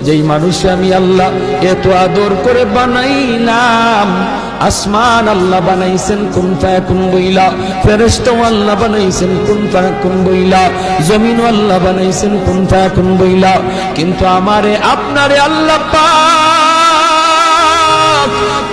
যেই মানুষে আমি আল্লাহ এত আদর করে বানাইলাম। আসমান আল্লাহ বানাইছেন কুন ফায়াকুন বইলা, ফেরেশতা আল্লাহ বানাইছেন কুন ফায়াকুন বইলা, জমিন আল্লাহ বানাইছেন কুন ফায়াকুন বইলা, কিন্তু আমারে আপনারে আল্লাহ পাক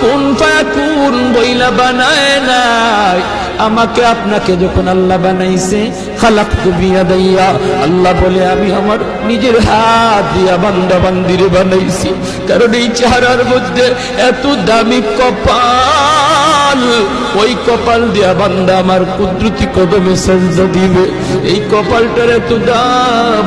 কুন ফায়াকুন বইলা বানায় নাই। আমাকে আপনাকে যখন আল্লাহ বানাইছে, খালাকতু বিয়াদাইয়া, আল্লাহ বলে আমি আমার নিজের হাত দিয়া বান্দা বান্দিরে বানাইছি। কারণ এই চেহারার মধ্যে এত দামি কপাল, ওই কপাল দিয়া বান্দা আমার কুদরতি কদমে সেজদা দিবে। এই কপালটার এত দাম,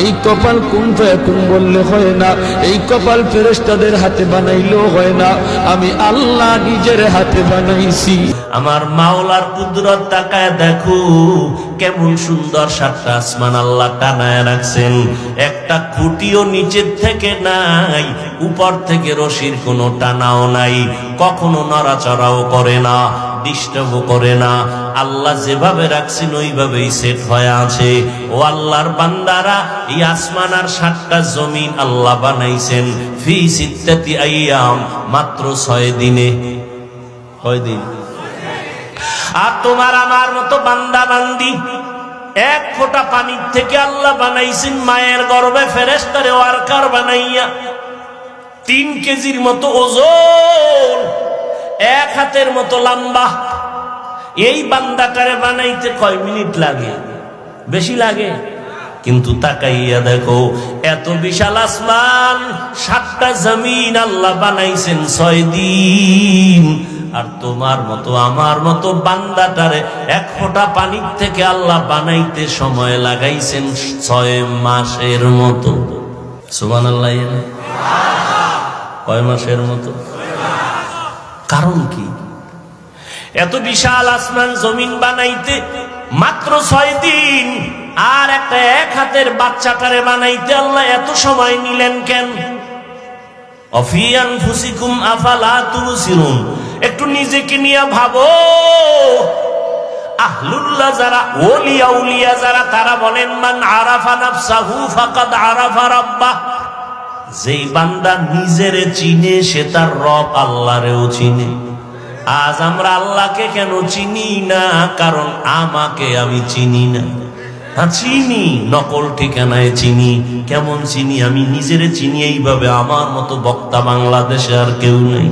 এই কপাল কুন ফায়াকুন বললে হয় না, এই কপাল ফেরেশতাদের হাতে বানাইলেও হয় না, আমি আল্লাহ নিজের হাতে বানাইছি। আমার মাওলার কুদরত তাকায় দেখো, কেমন সুন্দর সাতটা আসমান আল্লাহ টানায় রাখছেন। একটা খুঁটিও নিচের থেকে নাই, উপর থেকে রশির কোনো টানাও নাই, কখনো নড়াচড়াও করে না, ডিস্টার্বও করে না। আল্লাহ যেভাবে রাখছেন ওইভাবেই সেট হয়ে আছে। ও আল্লাহর বান্দারা, এই আসমান আর সাতটা জমিন আল্লাহ বানাইছেন ফি সিত্তাতি আইয়াম, মাত্র 6 দিনে। কয় দিন? আর তোমার আমার মতো বান্দা বান্দি, এক ফোঁটা পানির থেকে আল্লাহ বানাইছেন মায়ের গর্ভে ফেরেশতারে ওয়ার্কার বানাইয়া। 3 কেজির মতো ওজন, 1 হাতের মতো লম্বা। এই বান্দাটারে বানাইতে কয় মিনিট লাগে? বেশি লাগে? কিন্তু তাকাইয়া দেখো, এত বিশাল আসমান, 7টা জমিন আল্লাহ বানাইছেন 6 দিন। আর তোমার মতো আমার মতো বান্দাটারে 1 ফোঁটা পানির থেকে আল্লাহ বানাইতে সময় লাগাইছেন 6 মাসের মতো। সুবহানাল্লাহ। কয় মাসের মতো? কারণ কি? এত বিশাল আসমান জমিন বানাইতে মাত্র 6 দিন, আর একটা 1 হাতের বাচ্চাটারে বানাইতে আল্লাহ এত সময় নিলেন কেন? অফি আনফুসিকুম আফালা তুবসিরুন। একটু নিজেকে নিয়ে ভাবো। আহলুল্লাহ যারা, ওলিয়া উলিয়া যারা, তারা বলেন মান আরাফা নাফসাহু ফাকাদ আরাফা রাব্বাহ। যেই বান্দা নিজেরে চিনে সে তার রব আল্লাহরেও চিনে। আজ আমরা আল্লাহকে কেন চিনি না? কারণ আমাকে আমি চিনি না। চিনি, নকল ঠিকানায় চিনি। কেমন চিনি? আমি নিজেরে চিনি এইভাবে। আমার মতো বক্তা বাংলাদেশে আর কেউ নেই।